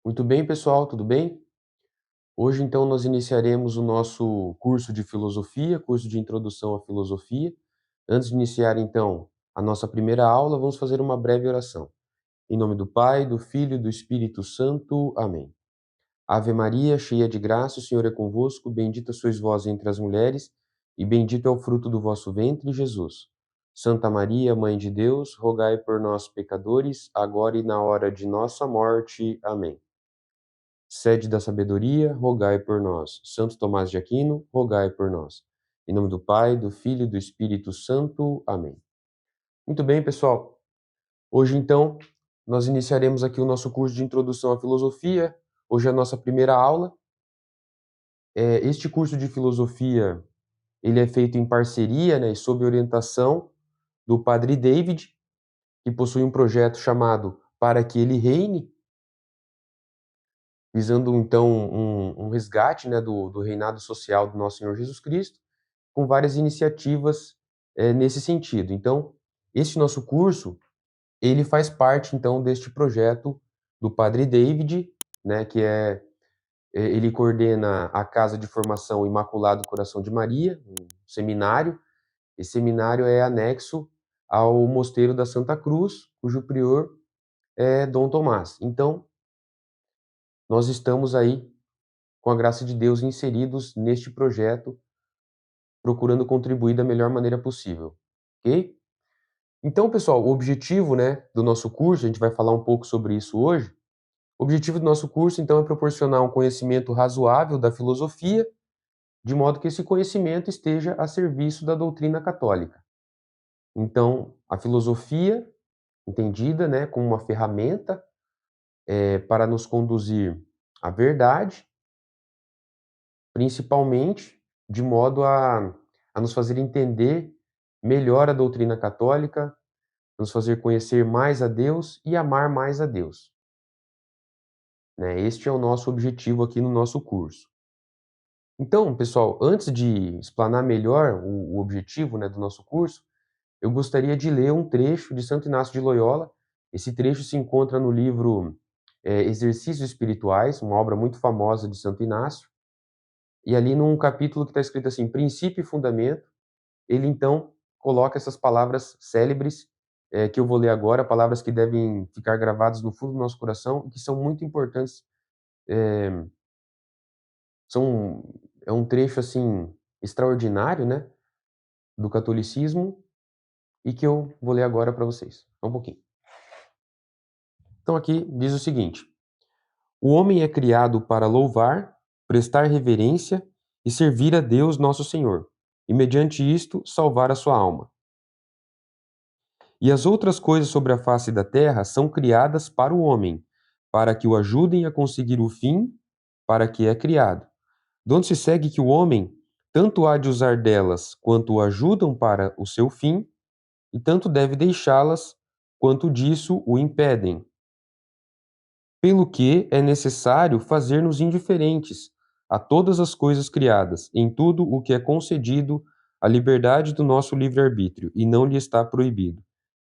Muito bem, pessoal, tudo bem? Hoje, então, nós iniciaremos o nosso curso de filosofia, curso de introdução à filosofia. Antes de iniciar, então, a nossa primeira aula, vamos fazer uma breve oração. Em nome do Pai, do Filho e do Espírito Santo. Amém. Ave Maria, cheia de graça, o Senhor é convosco, bendita sois vós entre as mulheres, e bendito é o fruto do vosso ventre, Jesus. Santa Maria, Mãe de Deus, rogai por nós, pecadores, agora e na hora de nossa morte. Amém. Sede da sabedoria, rogai por nós. Santo Tomás de Aquino, rogai por nós. Em nome do Pai, do Filho e do Espírito Santo. Amém. Muito bem, pessoal. Hoje, então, nós iniciaremos aqui o nosso curso de Introdução à Filosofia. Hoje é a nossa primeira aula. Este curso de filosofia, ele é feito em parceria, né, e sob orientação do Padre David, que possui um projeto chamado Para que Ele Reine, visando, então, um resgate, né, do reinado social do nosso Senhor Jesus Cristo, com várias iniciativas nesse sentido. Então, este nosso curso, ele faz parte, então, deste projeto do Padre David, né, ele coordena a Casa de Formação Imaculado Coração de Maria, um seminário. Esse seminário é anexo ao Mosteiro da Santa Cruz, cujo prior é Dom Tomás. Então, nós estamos aí, com a graça de Deus, inseridos neste projeto, procurando contribuir da melhor maneira possível, ok? Então, pessoal, o objetivo, né, do nosso curso, a gente vai falar um pouco sobre isso hoje. O objetivo do nosso curso, então, é proporcionar um conhecimento razoável da filosofia, de modo que esse conhecimento esteja a serviço da doutrina católica. Então, a filosofia, entendida, né, como uma ferramenta para nos conduzir à verdade, principalmente de modo a nos fazer entender melhor a doutrina católica, nos fazer conhecer mais a Deus e amar mais a Deus, né? Este é o nosso objetivo aqui no nosso curso. Então, pessoal, antes de explanar melhor o objetivo, né, do nosso curso, eu gostaria de ler um trecho de Santo Inácio de Loyola. Esse trecho se encontra no livro Exercícios Espirituais, uma obra muito famosa de Santo Inácio, e ali num capítulo que está escrito assim, princípio e fundamento, ele então coloca essas palavras célebres que eu vou ler agora, palavras que devem ficar gravadas no fundo do nosso coração e que são muito importantes. É, são, é um trecho assim extraordinário, né, do catolicismo e que eu vou ler agora para vocês. Só um pouquinho. Então aqui diz o seguinte: o homem é criado para louvar, prestar reverência e servir a Deus nosso Senhor, e mediante isto salvar a sua alma. E as outras coisas sobre a face da terra são criadas para o homem, para que o ajudem a conseguir o fim para que é criado. Donde se segue que o homem tanto há de usar delas quanto o ajudam para o seu fim, e tanto deve deixá-las quanto disso o impedem. Pelo que é necessário fazer-nos indiferentes a todas as coisas criadas, em tudo o que é concedido à liberdade do nosso livre-arbítrio, e não lhe está proibido.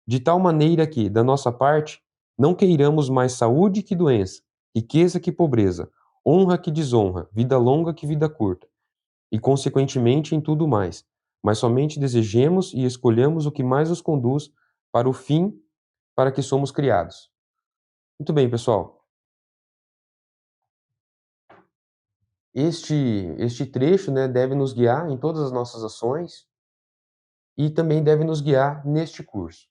De tal maneira que, da nossa parte, não queiramos mais saúde que doença, riqueza que pobreza, honra que desonra, vida longa que vida curta, e consequentemente em tudo mais, mas somente desejemos e escolhamos o que mais nos conduz para o fim para que somos criados. Muito bem, pessoal. Este trecho, né, deve nos guiar em todas as nossas ações e também deve nos guiar neste curso.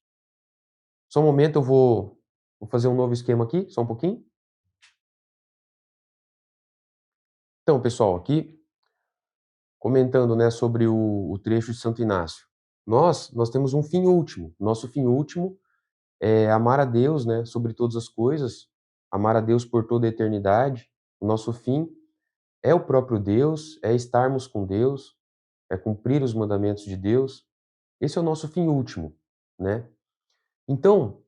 Só um momento, vou fazer um novo esquema aqui, só um pouquinho. Então, pessoal, aqui comentando, né, sobre o trecho de Santo Inácio. Nós temos um fim último. Nosso fim último é amar a Deus, né, sobre todas as coisas, amar a Deus por toda a eternidade. O nosso fim é o próprio Deus, é estarmos com Deus, é cumprir os mandamentos de Deus. Esse é o nosso fim último, né? Então,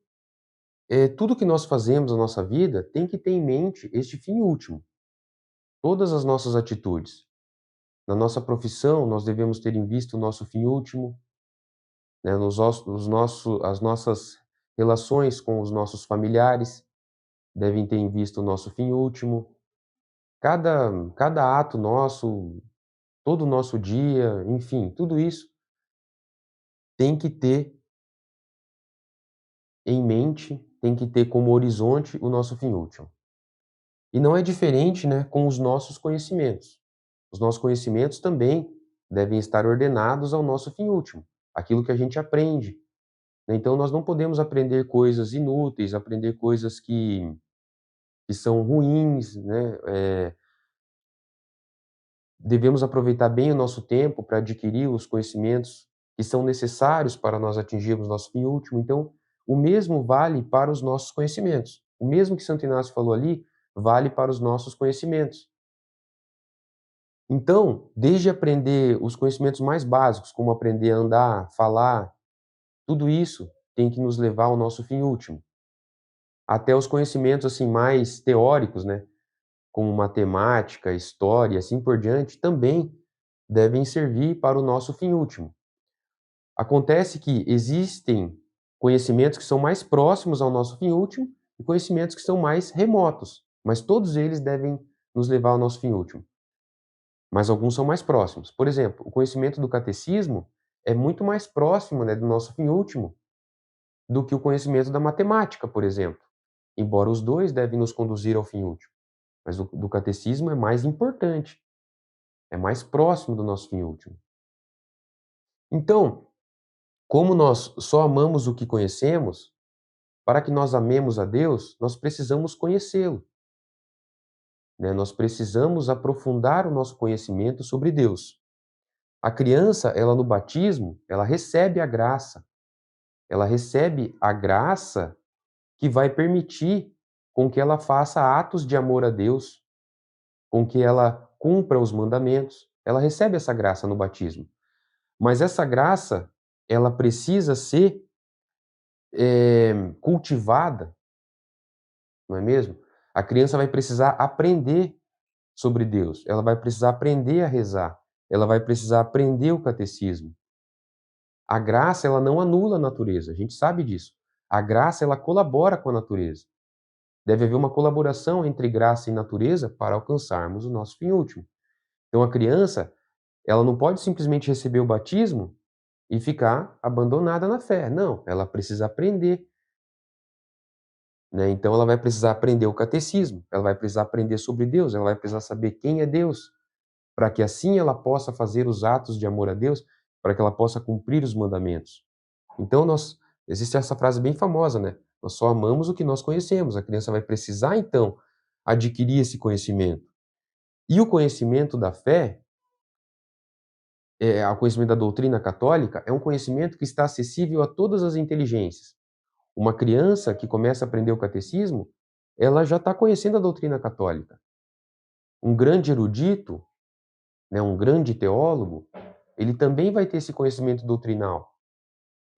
tudo que nós fazemos na nossa vida tem que ter em mente este fim último. Todas as nossas atitudes. Na nossa profissão, nós devemos ter em vista o nosso fim último, né? As nossas relações com os nossos familiares devem ter em vista o nosso fim último. Cada ato nosso, todo o nosso dia, enfim, tudo isso tem que ter em mente, tem que ter como horizonte o nosso fim último. E não é diferente, né, com os nossos conhecimentos. Os nossos conhecimentos também devem estar ordenados ao nosso fim último, aquilo que a gente aprende, né. Então nós não podemos aprender coisas inúteis, aprender coisas que são ruins, né, devemos aproveitar bem o nosso tempo para adquirir os conhecimentos que são necessários para nós atingirmos nosso fim último. Então, o mesmo vale para os nossos conhecimentos. O mesmo que Santo Inácio falou ali, vale para os nossos conhecimentos. Então, desde aprender os conhecimentos mais básicos, como aprender a andar, falar, tudo isso tem que nos levar ao nosso fim último. Até os conhecimentos assim mais teóricos, né, como matemática, história e assim por diante, também devem servir para o nosso fim último. Acontece que existem conhecimentos que são mais próximos ao nosso fim último e conhecimentos que são mais remotos, mas todos eles devem nos levar ao nosso fim último. Mas alguns são mais próximos. Por exemplo, o conhecimento do catecismo é muito mais próximo, né, do nosso fim último do que o conhecimento da matemática, por exemplo. Embora os dois devem nos conduzir ao fim último, mas o do catecismo é mais importante, é mais próximo do nosso fim último. Então, como nós só amamos o que conhecemos, para que nós amemos a Deus, nós precisamos conhecê-lo, né? Nós precisamos aprofundar o nosso conhecimento sobre Deus. A criança, ela no batismo, ela recebe a graça. Ela recebe a graça que vai permitir com que ela faça atos de amor a Deus, com que ela cumpra os mandamentos. Ela recebe essa graça no batismo. Mas essa graça, ela precisa ser cultivada, não é mesmo? A criança vai precisar aprender sobre Deus, ela vai precisar aprender a rezar, ela vai precisar aprender o catecismo. A graça, ela não anula a natureza, a gente sabe disso. A graça, ela colabora com a natureza. Deve haver uma colaboração entre graça e natureza para alcançarmos o nosso fim último. Então a criança, ela não pode simplesmente receber o batismo e ficar abandonada na fé. Não, ela precisa aprender, né? Então ela vai precisar aprender o catecismo, ela vai precisar aprender sobre Deus, ela vai precisar saber quem é Deus, para que assim ela possa fazer os atos de amor a Deus, para que ela possa cumprir os mandamentos. Então existe essa frase bem famosa, né? Nós só amamos o que nós conhecemos. A criança vai precisar então adquirir esse conhecimento. E o conhecimento da fé, o conhecimento da doutrina católica, é um conhecimento que está acessível a todas as inteligências. Uma criança que começa a aprender o catecismo, ela já está conhecendo a doutrina católica. Um grande erudito, né, um grande teólogo, ele também vai ter esse conhecimento doutrinal.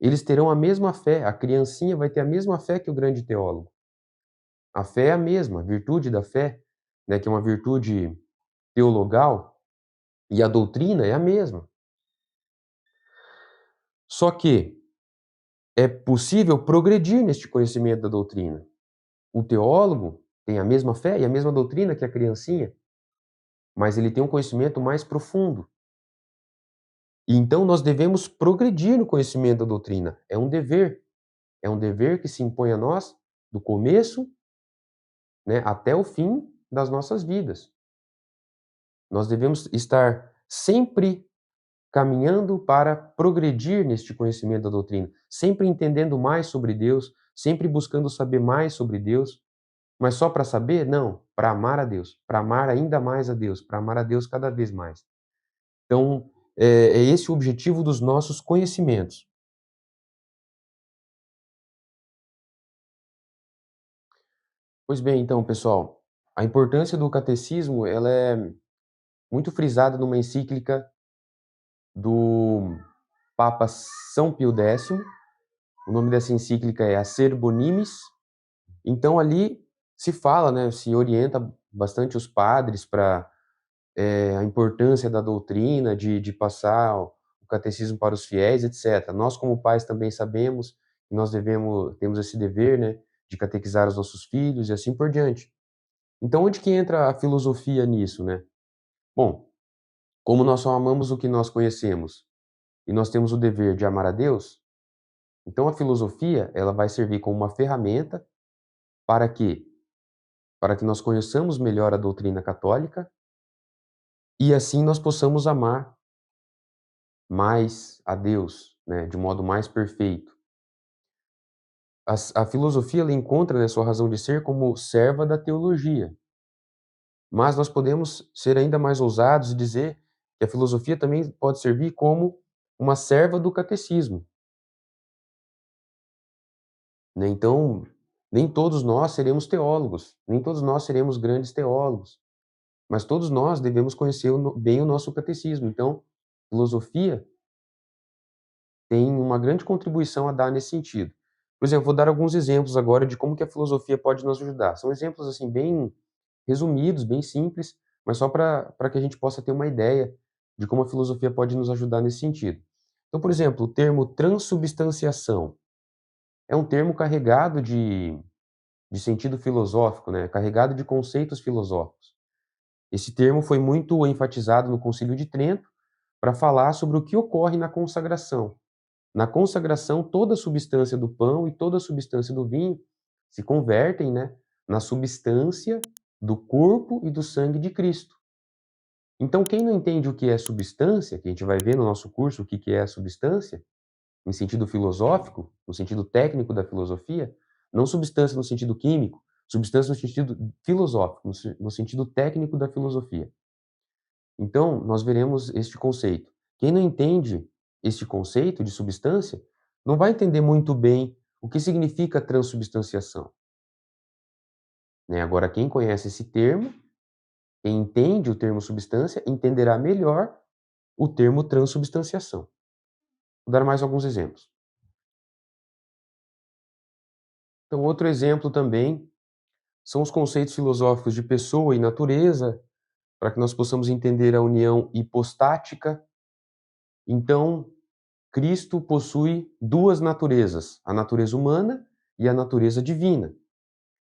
Eles terão a mesma fé, a criancinha vai ter a mesma fé que o grande teólogo. A fé é a mesma, a virtude da fé, né, que é uma virtude teologal, e a doutrina é a mesma. Só que é possível progredir neste conhecimento da doutrina. O teólogo tem a mesma fé e a mesma doutrina que a criancinha, mas ele tem um conhecimento mais profundo. E então nós devemos progredir no conhecimento da doutrina. É um dever que se impõe a nós do começo, né, até o fim das nossas vidas. Nós devemos estar sempre caminhando para progredir neste conhecimento da doutrina, sempre entendendo mais sobre Deus, sempre buscando saber mais sobre Deus, mas só para saber? Não, para amar a Deus, para amar ainda mais a Deus, para amar a Deus cada vez mais. Então, é esse o objetivo dos nossos conhecimentos. Pois bem, então, pessoal, a importância do catecismo, ela é muito frisada numa encíclica do Papa São Pio X. O nome dessa encíclica é Acerbo Nimis. Então ali se fala, né, se orienta bastante os padres para a importância da doutrina, de passar o catecismo para os fiéis, etc. Nós como pais também sabemos que nós temos esse dever, né, de catequizar os nossos filhos e assim por diante. Então onde que entra a filosofia nisso, né? Bom, como nós só amamos o que nós conhecemos e nós temos o dever de amar a Deus, então a filosofia, ela vai servir como uma ferramenta para quê? Para que nós conheçamos melhor a doutrina católica e assim nós possamos amar mais a Deus, né, de modo mais perfeito. A filosofia ela encontra, né, sua razão de ser como serva da teologia, mas nós podemos ser ainda mais ousados e dizer que a filosofia também pode servir como uma serva do catecismo, né? Então, nem todos nós seremos teólogos, nem todos nós seremos grandes teólogos, mas todos nós devemos conhecer bem o nosso catecismo. Então, filosofia tem uma grande contribuição a dar nesse sentido. Por exemplo, vou dar alguns exemplos agora de como que a filosofia pode nos ajudar. São exemplos assim bem resumidos, bem simples, mas só para que a gente possa ter uma ideia de como a filosofia pode nos ajudar nesse sentido. Então, por exemplo, o termo transubstanciação é um termo carregado de sentido filosófico, né? Carregado de conceitos filosóficos. Esse termo foi muito enfatizado no Concílio de Trento para falar sobre o que ocorre na consagração. Na consagração, toda a substância do pão e toda a substância do vinho se convertem, né, na substância do corpo e do sangue de Cristo. Então, quem não entende o que é substância, que a gente vai ver no nosso curso o que que é a substância, em sentido filosófico, no sentido técnico da filosofia, não substância no sentido químico, substância no sentido filosófico, no sentido técnico da filosofia. Então, nós veremos este conceito. Quem não entende este conceito de substância, não vai entender muito bem o que significa transubstanciação, né? Agora, quem conhece esse termo, quem entende o termo substância, entenderá melhor o termo transubstanciação. Vou dar mais alguns exemplos. Então, outro exemplo também são os conceitos filosóficos de pessoa e natureza, para que nós possamos entender a união hipostática. Então, Cristo possui duas naturezas, a natureza humana e a natureza divina.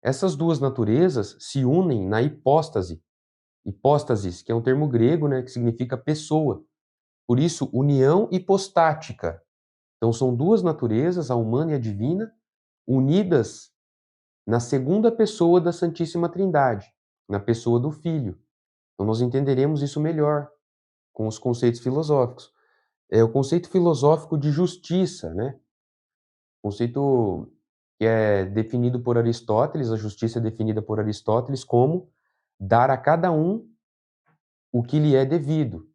Essas duas naturezas se unem na hipóstase. Hipóstasis, que é um termo grego, né, que significa pessoa. Por isso, união hipostática. Então, são duas naturezas, a humana e a divina, unidas na segunda pessoa da Santíssima Trindade, na pessoa do Filho. Então, nós entenderemos isso melhor com os conceitos filosóficos. É o conceito filosófico de justiça, né? Conceito que é definido por Aristóteles, a justiça é definida por Aristóteles como dar a cada um o que lhe é devido.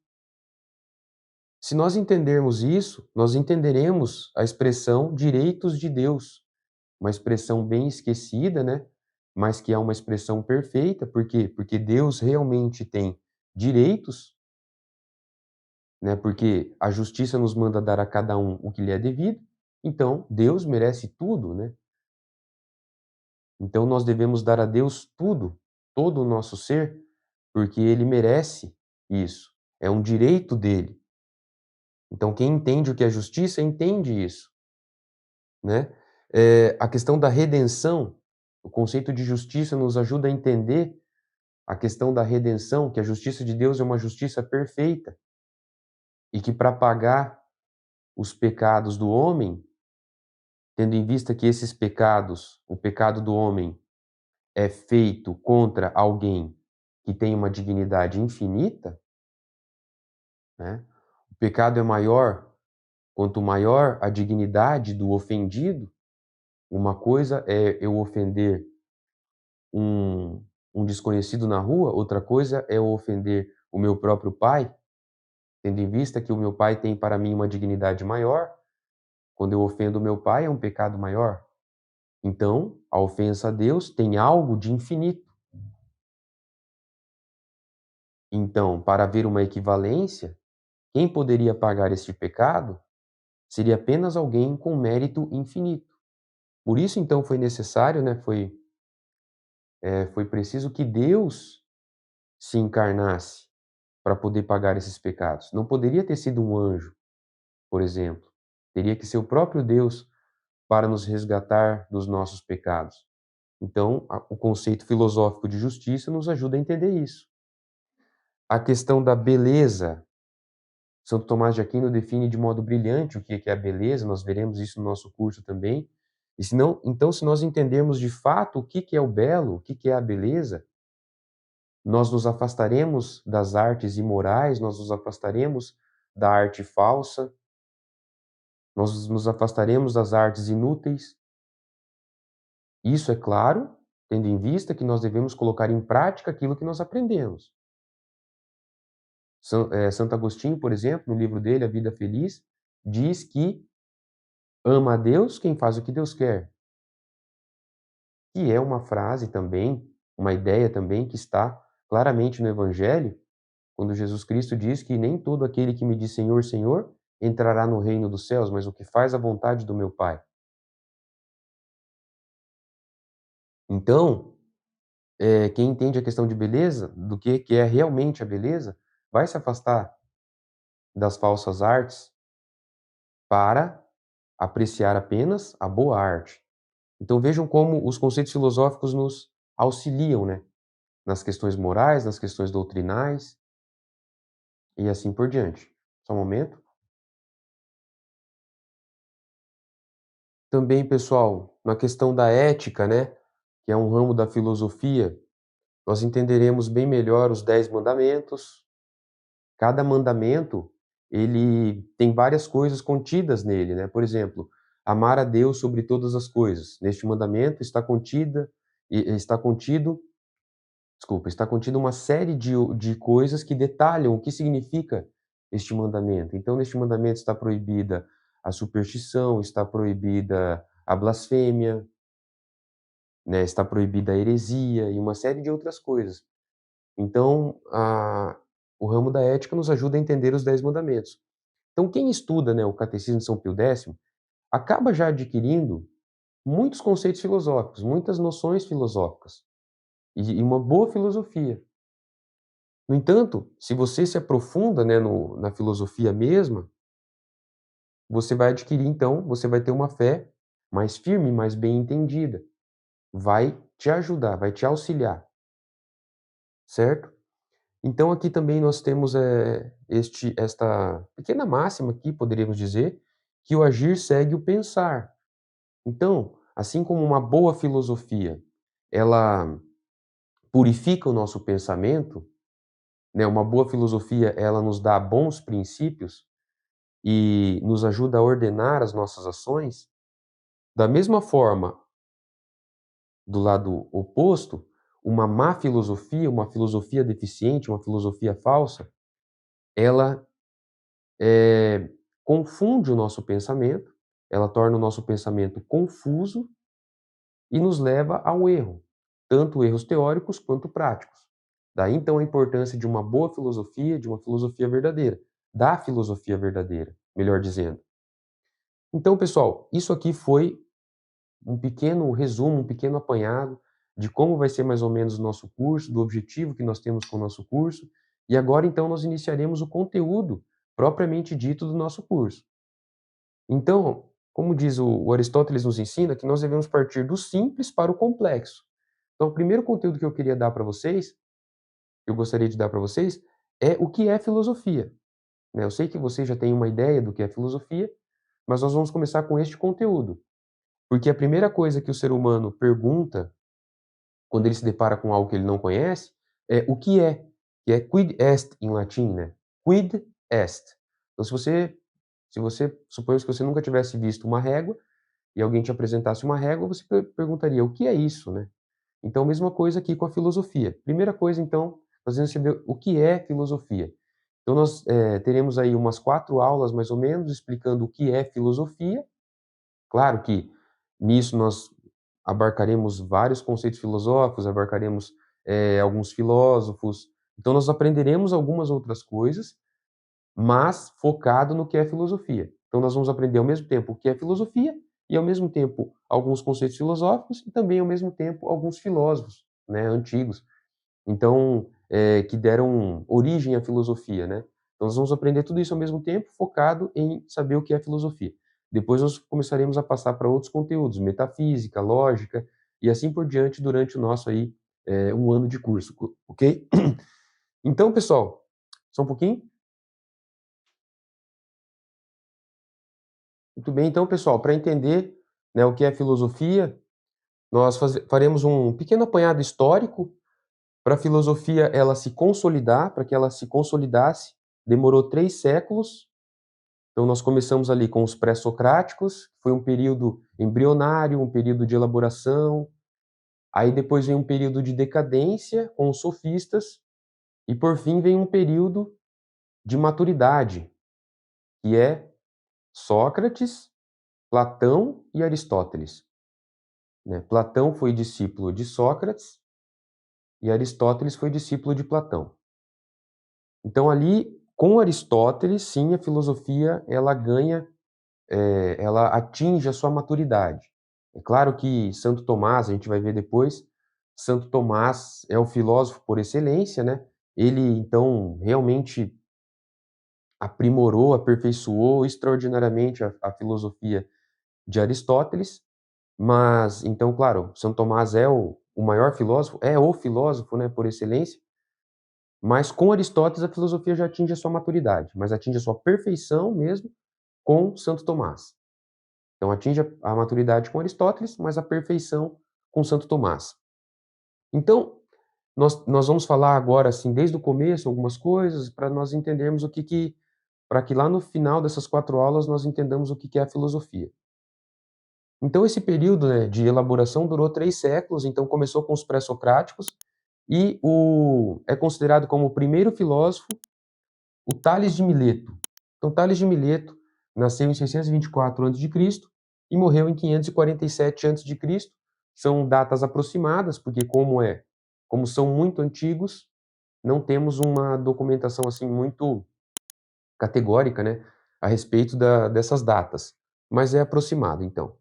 Se nós entendermos isso, nós entenderemos a expressão direitos de Deus, uma expressão bem esquecida, né? Mas que é uma expressão perfeita, por quê? Porque Deus realmente tem direitos, né? Porque a justiça nos manda dar a cada um o que lhe é devido, então Deus merece tudo, né? Então nós devemos dar a Deus tudo, todo o nosso ser, porque ele merece isso. É um direito dele. Então quem entende o que é justiça, entende isso, né? A questão da redenção, o conceito de justiça nos ajuda a entender a questão da redenção, que a justiça de Deus é uma justiça perfeita e que para pagar os pecados do homem, tendo em vista que esses pecados, o pecado do homem é feito contra alguém que tem uma dignidade infinita, né? O pecado é maior quanto maior a dignidade do ofendido. Uma coisa é eu ofender um, um desconhecido na rua, outra coisa é eu ofender o meu próprio pai, tendo em vista que o meu pai tem para mim uma dignidade maior. Quando eu ofendo o meu pai, é um pecado maior. Então, a ofensa a Deus tem algo de infinito. Então, para haver uma equivalência, quem poderia pagar este pecado seria apenas alguém com mérito infinito. Por isso, então, foi necessário, né, foi preciso que Deus se encarnasse para poder pagar esses pecados. Não poderia ter sido um anjo, por exemplo. Teria que ser o próprio Deus para nos resgatar dos nossos pecados. Então, o conceito filosófico de justiça nos ajuda a entender isso. A questão da beleza, Santo Tomás de Aquino define de modo brilhante o que é a beleza, nós veremos isso no nosso curso também. E se não, então, se nós entendermos de fato o que é o belo, o que é a beleza, nós nos afastaremos das artes imorais, nós nos afastaremos da arte falsa, nós nos afastaremos das artes inúteis. Isso é claro, tendo em vista que nós devemos colocar em prática aquilo que nós aprendemos. Santo Agostinho, por exemplo, no livro dele, A Vida Feliz, diz que ama a Deus quem faz o que Deus quer. Que é uma frase também, uma ideia também que está claramente no Evangelho, quando Jesus Cristo diz que nem todo aquele que me diz Senhor, Senhor, entrará no reino dos céus, mas o que faz a vontade do meu Pai. Então, quem entende a questão de beleza, do que é realmente a beleza, vai se afastar das falsas artes para apreciar apenas a boa arte. Então vejam como os conceitos filosóficos nos auxiliam, né, nas questões morais, nas questões doutrinais e assim por diante. Só um momento. Também, pessoal, na questão da ética, né, que é um ramo da filosofia, nós entenderemos bem melhor os 10 mandamentos. Cada mandamento, ele tem várias coisas contidas nele, né? Por exemplo, amar a Deus sobre todas as coisas. Neste mandamento está contido, desculpa, está contido uma série de coisas que detalham o que significa este mandamento. Então, neste mandamento está proibida a superstição, está proibida a blasfêmia, né? Está proibida a heresia e uma série de outras coisas. Então, o ramo da ética nos ajuda a entender os 10 mandamentos. Então, quem estuda, né, o Catecismo de São Pio X acaba já adquirindo muitos conceitos filosóficos, muitas noções filosóficas e uma boa filosofia. No entanto, se você se aprofunda, né, na filosofia mesma, você vai adquirir, então, você vai ter uma fé mais firme, mais bem entendida. Vai te ajudar, vai te auxiliar, certo? Então aqui também nós temos esta pequena máxima aqui, poderíamos dizer, que o agir segue o pensar. Então, assim como uma boa filosofia, ela purifica o nosso pensamento, né, uma boa filosofia, ela nos dá bons princípios e nos ajuda a ordenar as nossas ações, da mesma forma, do lado oposto, uma má filosofia, uma filosofia deficiente, uma filosofia falsa, ela confunde o nosso pensamento, ela torna o nosso pensamento confuso e nos leva ao erro, tanto erros teóricos quanto práticos. Daí então a importância de uma boa filosofia, de uma filosofia verdadeira, da filosofia verdadeira, melhor dizendo. Então, pessoal, isso aqui foi um pequeno resumo, um pequeno apanhado de como vai ser mais ou menos o nosso curso, do objetivo que nós temos com o nosso curso. E agora então nós iniciaremos o conteúdo propriamente dito do nosso curso. Então, como diz o Aristóteles nos ensina, que nós devemos partir do simples para o complexo. Então, o primeiro conteúdo que eu queria dar para vocês, que eu gostaria de dar para vocês, é o que é filosofia. Né? Eu sei que vocês já têm uma ideia do que é filosofia, mas nós vamos começar com este conteúdo. Porque a primeira coisa que o ser humano pergunta quando ele se depara com algo que ele não conhece é o que é quid est em latim, né? Quid est. Então, se você suponhamos que você nunca tivesse visto uma régua, e alguém te apresentasse uma régua, você perguntaria: "O que é isso?", né. Então, mesma coisa aqui com a filosofia. Primeira coisa, então, nós vamos saber o que é filosofia. Então nós, teremos aí umas 4 aulas, mais ou menos, explicando o que é filosofia. Claro que nisso nós abarcaremos vários conceitos filosóficos, abarcaremos, alguns filósofos. Então nós aprenderemos algumas outras coisas, mas focado no que é filosofia. Então nós vamos aprender ao mesmo tempo o que é filosofia e ao mesmo tempo alguns conceitos filosóficos e também ao mesmo tempo alguns filósofos, né, antigos. Então, que deram origem à filosofia, né. Então nós vamos aprender tudo isso ao mesmo tempo, focado em saber o que é filosofia. Depois nós começaremos a passar para outros conteúdos, metafísica, lógica, e assim por diante durante o nosso aí, 1 ano de curso, ok? Então, pessoal, só um pouquinho. Muito bem, então, pessoal, para entender, né, o que é filosofia, nós faremos um pequeno apanhado histórico para a filosofia ela se consolidar, para que ela se consolidasse, demorou 3 séculos. Então nós começamos ali com os pré-socráticos, foi um período embrionário, um período de elaboração, aí depois vem um período de decadência com os sofistas, e por fim vem um período de maturidade, que é Sócrates, Platão e Aristóteles, né. Platão foi discípulo de Sócrates e Aristóteles foi discípulo de Platão. Então ali, com Aristóteles, sim, a filosofia ela ganha, ela atinge a sua maturidade. É claro que Santo Tomás, a gente vai ver depois, Santo Tomás é o filósofo por excelência, né? Ele então realmente aprimorou, aperfeiçoou extraordinariamente a filosofia de Aristóteles, mas então, claro, Santo Tomás é o maior filósofo, é o filósofo, né, por excelência, mas com Aristóteles a filosofia já atinge a sua maturidade, mas atinge a sua perfeição mesmo com Santo Tomás. Então atinge a maturidade com Aristóteles, mas a perfeição com Santo Tomás. Então, nós vamos falar agora, assim, desde o começo, algumas coisas, para nós entendermos para que lá no final dessas 4 aulas nós entendamos o que é a filosofia. Então esse período, né, de elaboração durou 3 séculos, então começou com os pré-socráticos, e é considerado como o primeiro filósofo o Tales de Mileto. Então Tales de Mileto nasceu em 624 a.C. e morreu em 547 a.C. São datas aproximadas, porque como são muito antigos, não temos uma documentação assim muito categórica, né, a respeito dessas datas, mas é aproximado então.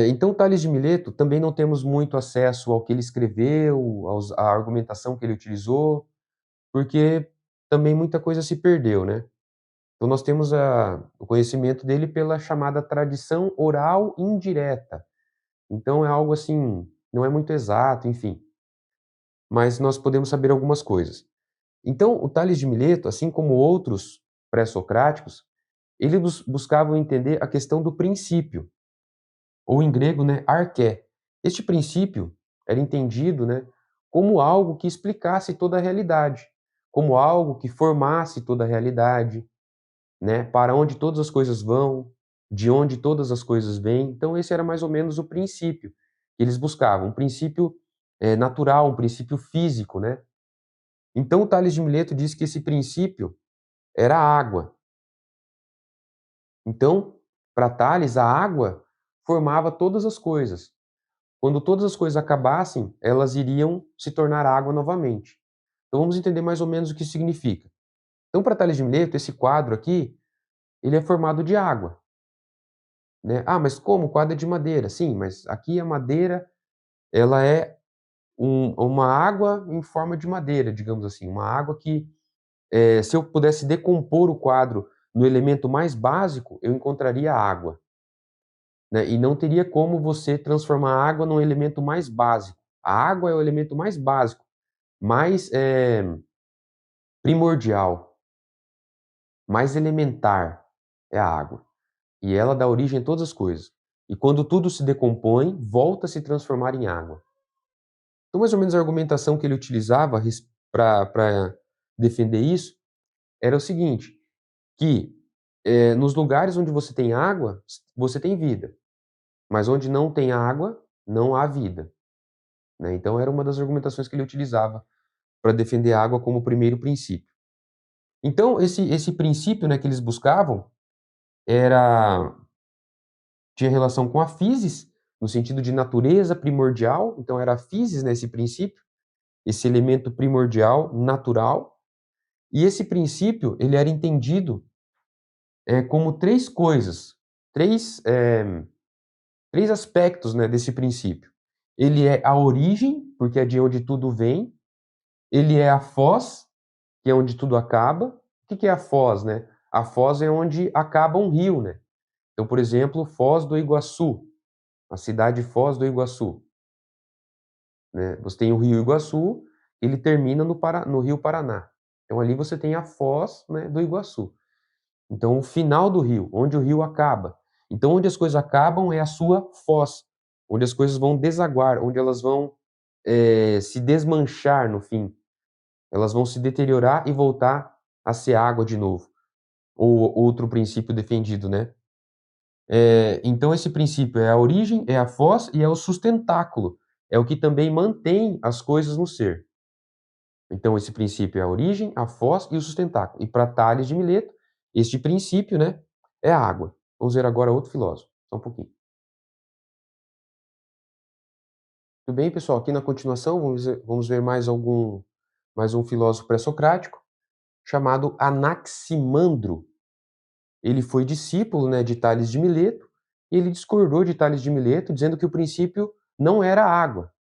Então Tales de Mileto também não temos muito acesso ao que ele escreveu, à argumentação que ele utilizou, porque também muita coisa se perdeu, né. Então nós temos o conhecimento dele pela chamada tradição oral indireta. Então é algo assim, não é muito exato, enfim, mas nós podemos saber algumas coisas. Então o Tales de Mileto, assim como outros pré-socráticos, eles buscavam entender a questão do princípio, ou em grego, né, arché. Este princípio era entendido, né, como algo que explicasse toda a realidade, como algo que formasse toda a realidade, né, para onde todas as coisas vão, de onde todas as coisas vêm. Então esse era mais ou menos o princípio que eles buscavam, um princípio, natural, um princípio físico, né. Então o Tales de Mileto disse que esse princípio era a água. Então, para Tales, a água formava todas as coisas. Quando todas as coisas acabassem, elas iriam se tornar água novamente. Então vamos entender mais ou menos o que isso significa. Então, para Tales de Mileto, esse quadro aqui, ele é formado de água, né. "Ah, mas como? O quadro é de madeira". Sim, mas aqui a madeira, ela é uma água em forma de madeira, digamos assim, uma água que, se eu pudesse decompor o quadro no elemento mais básico, eu encontraria água, né, e não teria como você transformar a água num elemento mais básico. A água é o elemento mais básico, mais, primordial, mais elementar, é a água. E ela dá origem a todas as coisas. E quando tudo se decompõe, volta a se transformar em água. Então, mais ou menos a argumentação que ele utilizava para defender isso era o seguinte, que, nos lugares onde você tem água, você tem vida, mas onde não tem água, não há vida, né. Então era uma das argumentações que ele utilizava para defender a água como primeiro princípio. Então esse princípio, né, que eles buscavam era tinha relação com a physis, no sentido de natureza primordial, então era a physis, né, esse princípio, esse elemento primordial, natural, e esse princípio ele era entendido, como 3 coisas, 3 3 aspectos, né, desse princípio. Ele é a origem, porque é de onde tudo vem, ele é a foz, que é onde tudo acaba. O que é a foz, né? A foz é onde acaba um rio, né? Então, por exemplo, Foz do Iguaçu. a cidade Foz do Iguaçu, né. Você tem o rio Iguaçu, ele termina no rio Paraná. Então ali você tem a foz, né, do Iguaçu. Então o final do rio, onde o rio acaba. Então onde as coisas acabam é a sua foz, onde as coisas vão desaguar, onde elas vão, se desmanchar no fim. Elas vão se deteriorar e voltar a ser água de novo. Ou outro princípio defendido, né. Então esse princípio é a origem, é a foz e é o sustentáculo. É o que também mantém as coisas no ser. Então esse princípio é a origem, a foz e o sustentáculo. E para Tales de Mileto, este princípio, né, é a água. Vamos ver agora outro filósofo, só um pouquinho. Tudo bem, pessoal? Aqui na continuação vamos ver mais um filósofo pré-socrático chamado Anaximandro. Ele foi discípulo, né, de Tales de Mileto, e ele discordou de Tales de Mileto, dizendo que o princípio não era a água,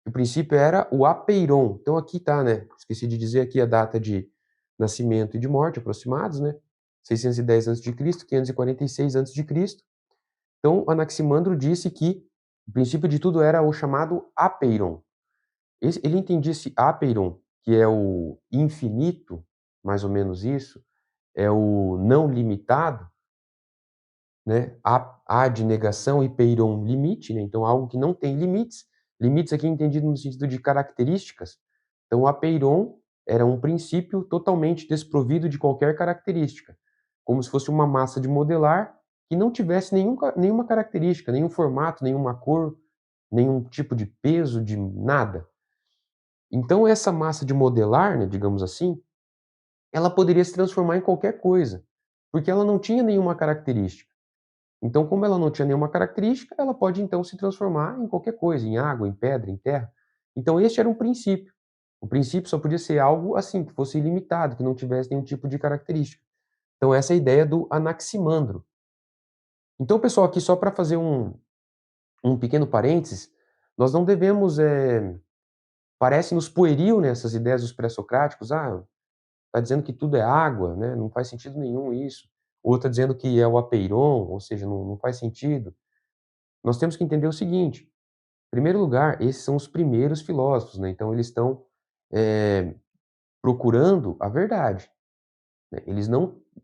o princípio era o apeiron. Então aqui tá, né, esqueci de dizer aqui a data de nascimento e de morte aproximados, né, 610 a.C., 546 a.C. Então Anaximandro disse que o princípio de tudo era o chamado apeiron. Ele entendia esse apeiron, que é o infinito, mais ou menos isso, é o não limitado, né, a de negação e peiron limite, né, então algo que não tem limites, limites aqui entendido no sentido de características. Então apeiron era um princípio totalmente desprovido de qualquer característica, como se fosse uma massa de modelar que não tivesse nenhuma característica, nenhum formato, nenhuma cor, nenhum tipo de peso, de nada. Então essa massa de modelar, né, digamos assim, ela poderia se transformar em qualquer coisa, porque ela não tinha nenhuma característica. Então, como ela não tinha nenhuma característica, ela pode então se transformar em qualquer coisa, em água, em pedra, em terra. Então este era um princípio. O princípio só podia ser algo assim, que fosse ilimitado, que não tivesse nenhum tipo de característica. Então essa é a ideia do Anaximandro. Então, pessoal, aqui só para fazer um pequeno parênteses, nós não devemos, parece-nos pueril, né, essas ideias dos pré-socráticos, está dizendo que tudo é água, né, não faz sentido nenhum isso. Ou está dizendo que é o apeiron, ou seja, não faz sentido. Nós temos que entender o seguinte: em primeiro lugar, esses são os primeiros filósofos, né, então eles estão, eh, procurando a verdade, né,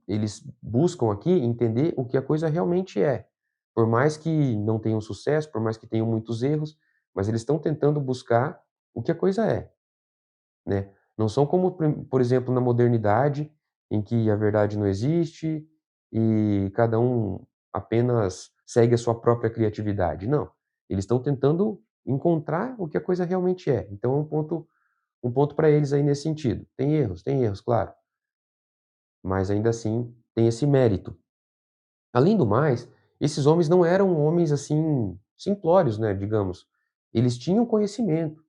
eles buscam aqui entender o que a coisa realmente é. Por mais que não tenham sucesso, por mais que tenham muitos erros, mas eles estão tentando buscar o que a coisa é, né. Não são como por exemplo, na modernidade, em que a verdade não existe e cada um apenas segue a sua própria criatividade, não. Eles estão tentando encontrar o que a coisa realmente é. Então é um ponto para eles aí nesse sentido. Tem erros, claro, mas ainda assim tem esse mérito. Além do mais, esses homens não eram homens, assim, simplórios, né, digamos. Eles tinham conhecimento.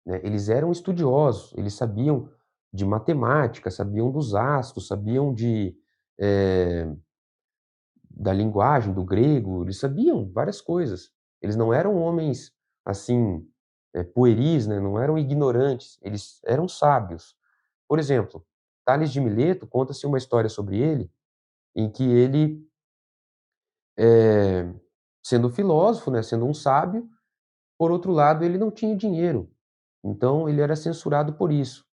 Né, eles eram estudiosos, eles sabiam de matemática, sabiam dos astros, sabiam eh, da linguagem, do grego, eles sabiam várias coisas. Eles não eram homens, assim, pueris, né, não eram ignorantes, eles eram sábios. Por exemplo, Tales de Mileto, conta-se uma história sobre ele, em que ele, eh, sendo filósofo, né, sendo um sábio, por outro lado ele não tinha dinheiro, então ele era censurado por isso.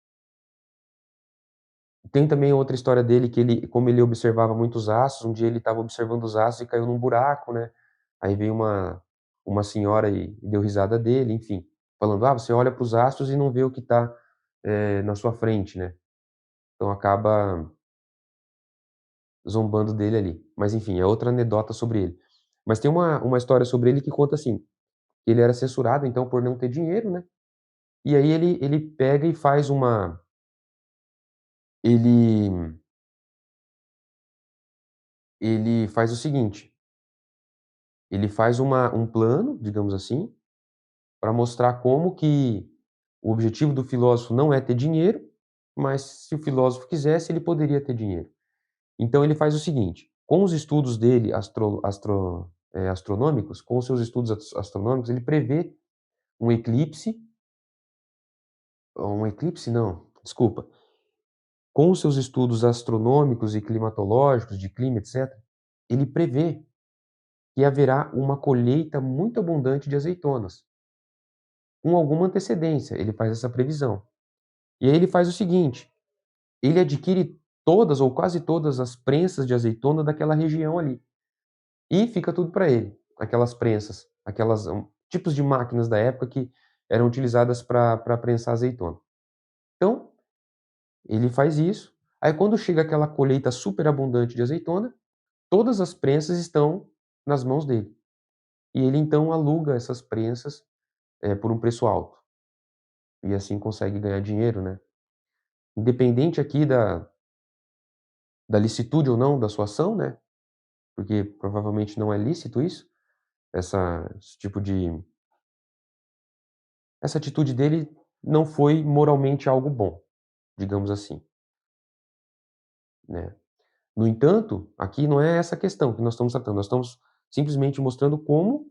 Tem também outra história dele que ele como ele observava muitos astros, um dia ele estava observando os astros e caiu num buraco, né, aí veio uma senhora e deu risada dele, enfim, falando: "Ah, você olha para os astros e não vê o que está, na sua frente, né". Então acaba zombando dele ali. Mas enfim, é outra anedota sobre ele. Mas tem uma história sobre ele que conta assim, que ele era censurado, então, por não ter dinheiro, né, e aí ele pega e faz uma ele ele faz o seguinte. Ele faz um plano, digamos assim, para mostrar como que o objetivo do filósofo não é ter dinheiro, mas se o filósofo quisesse, ele poderia ter dinheiro. Então ele faz o seguinte, com os estudos dele astronômicos, com os seus estudos astronômicos, ele prevê um eclipse não, desculpa. Com os seus estudos astronômicos e climatológicos, de clima, etcétera, ele prevê que haverá uma colheita muito abundante de azeitonas. Com alguma antecedência, ele faz essa previsão. E aí ele faz o seguinte: ele adquire todas ou quase todas as prensas de azeitona daquela região ali. E fica tudo para ele, aquelas prensas, aquelas tipos de máquinas da época que eram utilizadas para prensar azeitona. Então, ele faz isso. Aí quando chega aquela colheita superabundante de azeitona, todas as prensas estão nas mãos dele. E ele então aluga essas prensas, por um preço alto. E assim consegue ganhar dinheiro, né. Independente aqui da licitude ou não da sua ação, né, porque provavelmente não é lícito isso, esse tipo de essa atitude dele não foi moralmente algo bom, digamos assim, né. No entanto, aqui não é essa a questão que nós estamos tratando, nós estamos simplesmente mostrando como,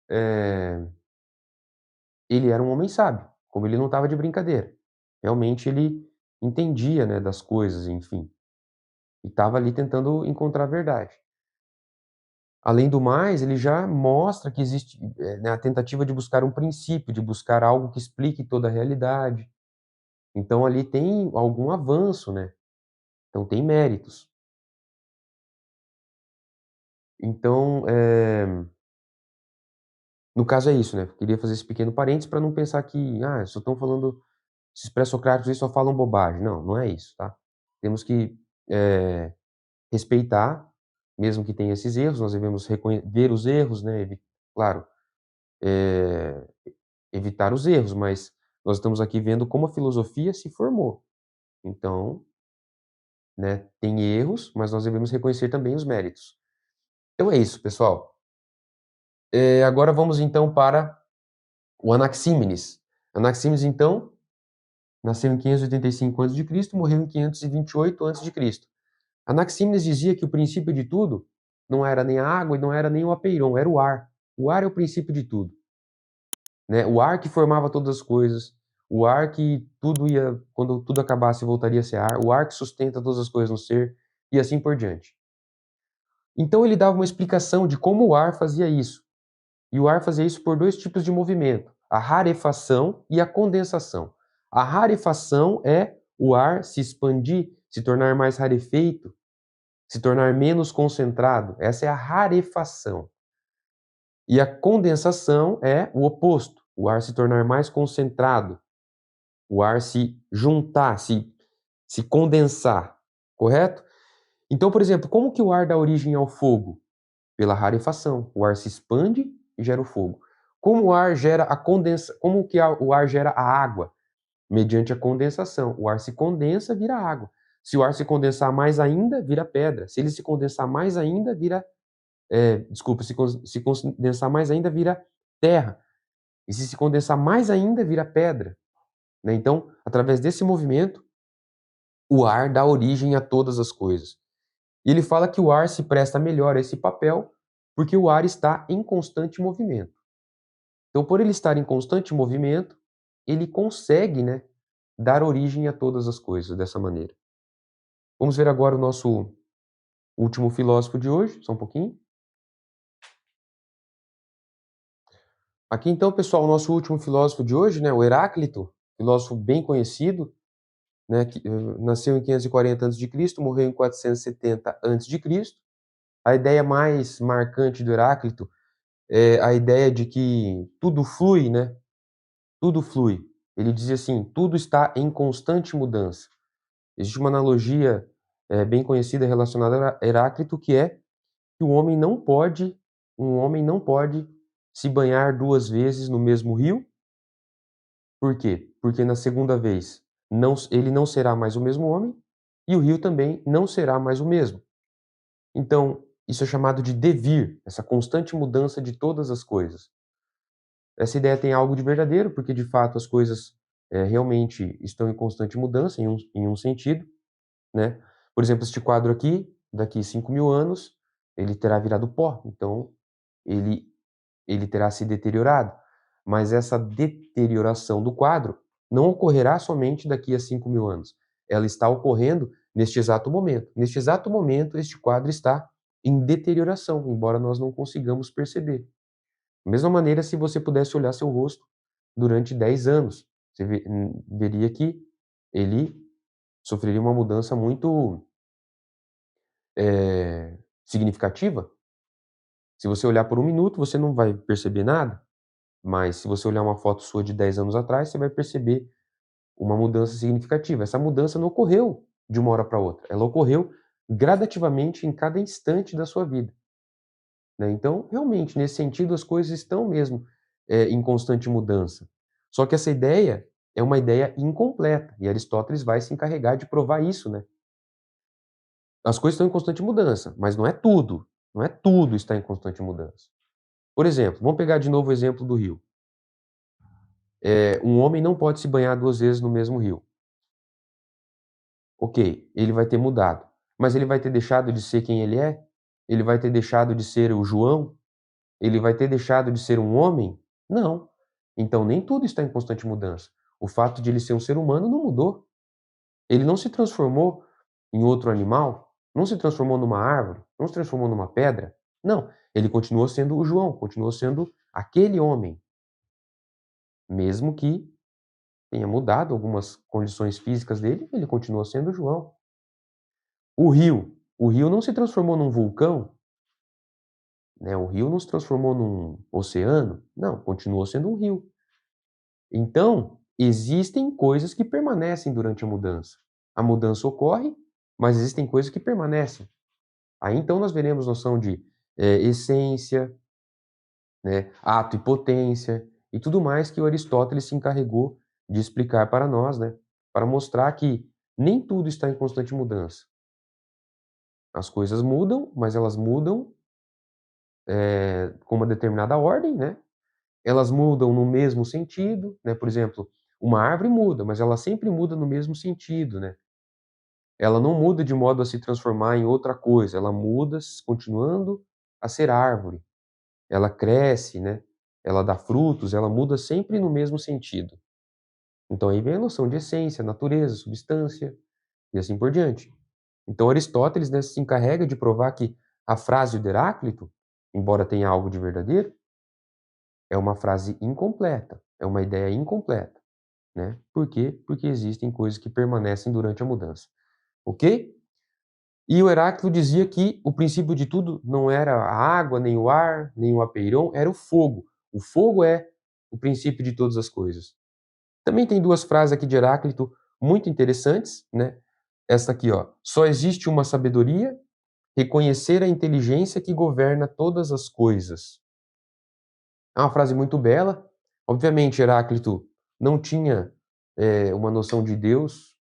eh, ele era um homem sábio, como ele não estava de brincadeira. Realmente ele entendia, né, das coisas, enfim, e estava ali tentando encontrar a verdade. Além do mais, ele já mostra que existe, né, a tentativa de buscar um princípio, de buscar algo que explique toda a realidade. Então ali tem algum avanço, né, então tem méritos. Então, no caso é isso, né, queria fazer esse pequeno parênteses para não pensar que: "Ah, só estão falando esses pré-socráticos aí só falam bobagem". Não, não é isso, tá. Temos que, respeitar, mesmo que tenha esses erros, nós devemos ver os erros, né, claro, eh, evitar os erros, mas nós estamos aqui vendo como a filosofia se formou. Então, né, tem erros, mas nós devemos reconhecer também os méritos. Então é isso, pessoal. Agora vamos então para o Anaxímenes. Anaxímenes, então, nasceu em 585 a.C., morreu em 528 a.C. Anaxímenes dizia que o princípio de tudo não era nem a água e não era nem o apeiron, era o ar. O ar é o princípio de tudo, né? O ar que formava todas as coisas, o ar que tudo ia, quando tudo acabasse, voltaria a ser ar, o ar que sustenta todas as coisas no ser, e assim por diante. Então ele dava uma explicação de como o ar fazia isso. E o ar fazia isso por dois tipos de movimento: a rarefação e a condensação. A rarefação é o ar se expandir, se tornar mais rarefeito, se tornar menos concentrado. Essa é a rarefação. E a condensação é o oposto: o ar se tornar mais concentrado, o ar se juntar, se condensar, correto? Então, por exemplo, como que o ar dá origem ao fogo? Pela rarefação. O ar se expande e gera o fogo. Como o ar gera a condensa, como que o ar gera a água? Mediante a condensação. O ar se condensa, vira água. Se o ar se condensar mais ainda, vira pedra. Se ele se condensar mais ainda, vira, desculpa, se condensar mais ainda, vira terra. E se condensar mais ainda, vira pedra, né? Então, através desse movimento, o ar dá origem a todas as coisas. E ele fala que o ar se presta melhor a esse papel porque o ar está em constante movimento. Então, por ele estar em constante movimento, ele consegue, né, dar origem a todas as coisas dessa maneira. Vamos ver agora o nosso último filósofo de hoje, só um pouquinho. Aqui então, pessoal, o nosso último filósofo de hoje, né, o Heráclito, filósofo bem conhecido, né, que nasceu em 540 a.C., morreu em 470 a.C. A ideia mais marcante do Heráclito é a ideia de que tudo flui, né? Tudo flui. Ele dizia assim: tudo está em constante mudança. Existe uma analogia bem conhecida relacionada a Heráclito, que é que um homem não pode se banhar duas vezes no mesmo rio. Por quê? Porque na segunda vez ele não será mais o mesmo homem e o rio também não será mais o mesmo. Então, isso é chamado de devir, essa constante mudança de todas as coisas. Essa ideia tem algo de verdadeiro, porque de fato as coisas realmente estão em constante mudança, em um sentido, né? Por exemplo, este quadro aqui, daqui 5.000 anos, ele terá virado pó, então ele, ele terá se deteriorado. Mas essa deterioração do quadro não ocorrerá somente daqui a 5.000 anos. Ela está ocorrendo neste exato momento. Neste exato momento, este quadro está em deterioração, embora nós não consigamos perceber. Da mesma maneira, se você pudesse olhar seu rosto durante 10 anos, você veria que ele sofreria uma mudança muito, significativa. Se você olhar por um minuto, você não vai perceber nada, mas se você olhar uma foto sua de 10 anos atrás, você vai perceber uma mudança significativa. Essa mudança não ocorreu de uma hora para outra, ela ocorreu gradativamente em cada instante da sua vida, né. Então, realmente, nesse sentido, as coisas estão mesmo, em constante mudança. Só que essa ideia é uma ideia incompleta, e Aristóteles vai se encarregar de provar isso, né. As coisas estão em constante mudança, mas não é tudo está em constante mudança. Por exemplo, vamos pegar de novo o exemplo do rio. Um homem não pode se banhar 2 vezes no mesmo rio. Ok, ele vai ter mudado, mas ele vai ter deixado de ser quem ele é? Ele vai ter deixado de ser o João? Ele vai ter deixado de ser um homem? Não. Então nem tudo está em constante mudança. O fato de ele ser um ser humano não mudou. Ele não se transformou em outro animal, não se transformou numa árvore, não se transformou numa pedra. Não, ele continuou sendo o João, continuou sendo aquele homem, mesmo que tenha mudado algumas condições físicas dele, ele continua sendo o João. O rio não se transformou num vulcão, né, o rio não se transformou num oceano, não, continuou sendo um rio. Então, existem coisas que permanecem durante a mudança. A mudança ocorre, mas existem coisas que permanecem. Aí então nós veremos noção de, essência, né, ato e potência, e tudo mais que o Aristóteles se encarregou de explicar para nós, né, para mostrar que nem tudo está em constante mudança. As coisas mudam, mas elas mudam, com uma determinada ordem, né, elas mudam no mesmo sentido, né, por exemplo, uma árvore muda, mas ela sempre muda no mesmo sentido, né. Ela não muda de modo a se transformar em outra coisa, ela muda continuando a ser árvore. Ela cresce, né, ela dá frutos, ela muda sempre no mesmo sentido. Então aí vem a noção de essência, natureza, substância e assim por diante. Então Aristóteles, né, se encarrega de provar que a frase do Heráclito, embora tenha algo de verdadeiro, é uma frase incompleta, é uma ideia incompleta, né. Por quê? Porque existem coisas que permanecem durante a mudança, ok? E o Heráclito dizia que o princípio de tudo não era a água, nem o ar, nem o apeiron, era o fogo. O fogo é o princípio de todas as coisas. Também tem 2 frases aqui de Heráclito muito interessantes, né. Essa aqui, ó: "Só existe uma sabedoria, reconhecer a inteligência que governa todas as coisas". É uma frase muito bela. Obviamente Heráclito não tinha, uma noção de Deus,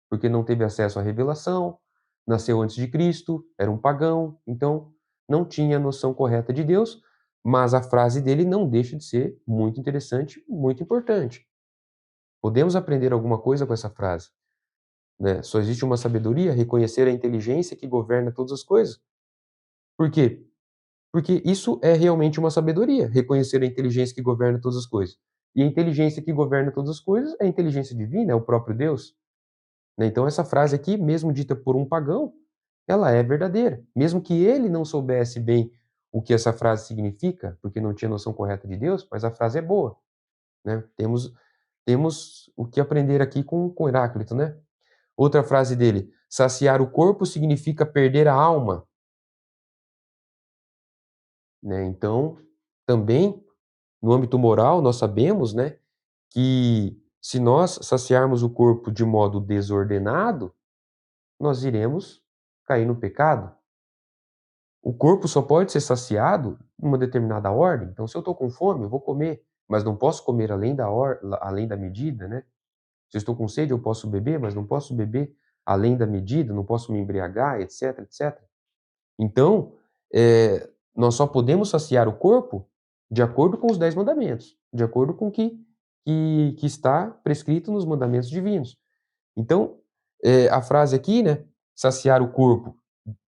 porque não teve acesso à revelação, nasceu antes de Cristo, era um pagão, então não tinha a noção correta de Deus, mas a frase dele não deixa de ser muito interessante, muito importante. Podemos aprender alguma coisa com essa frase, né? Só existe uma sabedoria, reconhecer a inteligência que governa todas as coisas. Por quê? Porque isso é realmente uma sabedoria, reconhecer a inteligência que governa todas as coisas. E a inteligência que governa todas as coisas é a inteligência divina, é o próprio Deus, né? Então essa frase aqui, mesmo dita por um pagão, ela é verdadeira. Mesmo que ele não soubesse bem o que essa frase significa, porque não tinha noção correta de Deus, mas a frase é boa, né? Temos o que aprender aqui com Heráclito, né? Outra frase dele: "Saciar o corpo significa perder a alma", né? Então, também no âmbito moral, nós sabemos, né, que se nós saciarmos o corpo de modo desordenado, nós iremos cair no pecado. O corpo só pode ser saciado numa determinada ordem. Então, se eu estou com fome, eu vou comer, mas não posso comer além da medida, né? Se eu estou com sede, eu posso beber, mas não posso beber além da medida, não posso me embriagar, etc, etc. Então, nós só podemos saciar o corpo de acordo com os 10 mandamentos, de acordo com o que está prescrito nos mandamentos divinos. Então, a frase aqui, né, saciar o corpo,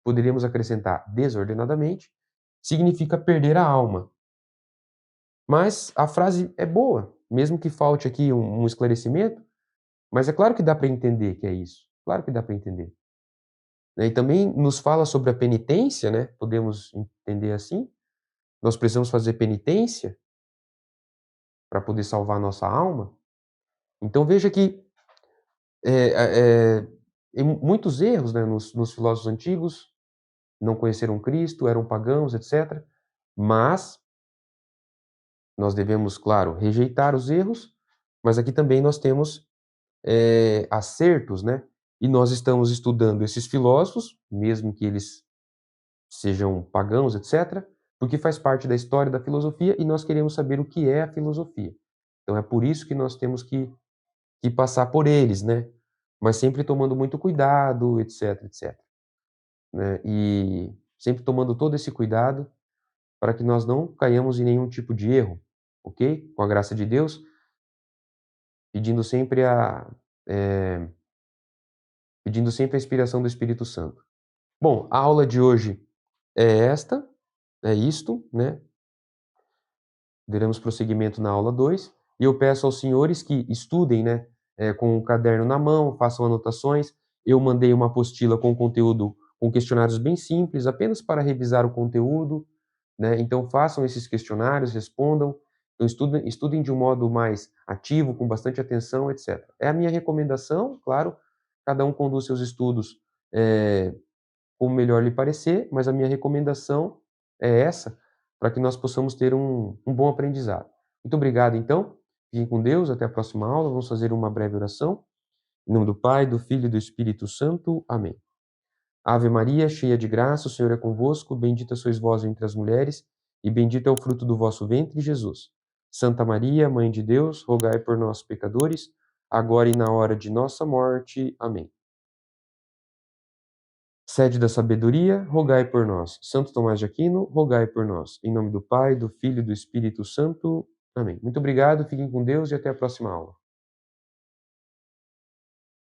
poderíamos acrescentar desordenadamente, significa perder a alma. Mas a frase é boa, mesmo que falte aqui um esclarecimento, mas é claro que dá para entender que é isso. Claro que dá para entender. né, e também nos fala sobre a penitência, né, podemos entender assim, nós precisamos fazer penitência para poder salvar a nossa alma. Então veja que, em muitos erros, né, nos filósofos antigos, não conheceram Cristo, eram pagãos, etc. Mas nós devemos, claro, rejeitar os erros, mas aqui também nós temos, acertos, né, e nós estamos estudando esses filósofos, mesmo que eles sejam pagãos, etc., porque faz parte da história da filosofia e nós queremos saber o que é a filosofia. Então é por isso que nós temos que passar por eles, né, mas sempre tomando muito cuidado, etc, etc, né, e sempre tomando todo esse cuidado para que nós não caiamos em nenhum tipo de erro, ok? Com a graça de Deus, pedindo sempre eh, pedindo sempre a inspiração do Espírito Santo. Bom, a aula de hoje é esta, é isto, né? Daremos prosseguimento na aula 2 e eu peço aos senhores que estudem, né, com o caderno na mão, façam anotações. Eu mandei uma apostila com conteúdo, com questionários bem simples, apenas para revisar o conteúdo, né? Então façam esses questionários, respondam, então estudem de um modo mais ativo, com bastante atenção, etc. É a minha recomendação, claro, cada um conduz seus estudos, eh, como melhor lhe parecer, mas a minha recomendação é essa, para que nós possamos ter um bom aprendizado. Muito obrigado, então. Fiquem com Deus. Até a próxima aula. Vamos fazer uma breve oração. Em nome do Pai, do Filho e do Espírito Santo. Amém. Ave Maria, cheia de graça, o Senhor é convosco. Bendita sois vós entre as mulheres, e bendito é o fruto do vosso ventre, Jesus. Santa Maria, Mãe de Deus, rogai por nós, pecadores, agora e na hora de nossa morte. Amém. Sede da sabedoria, rogai por nós. Santo Tomás de Aquino, rogai por nós. Em nome do Pai, do Filho e do Espírito Santo. Amém. Muito obrigado, fiquem com Deus e até a próxima aula.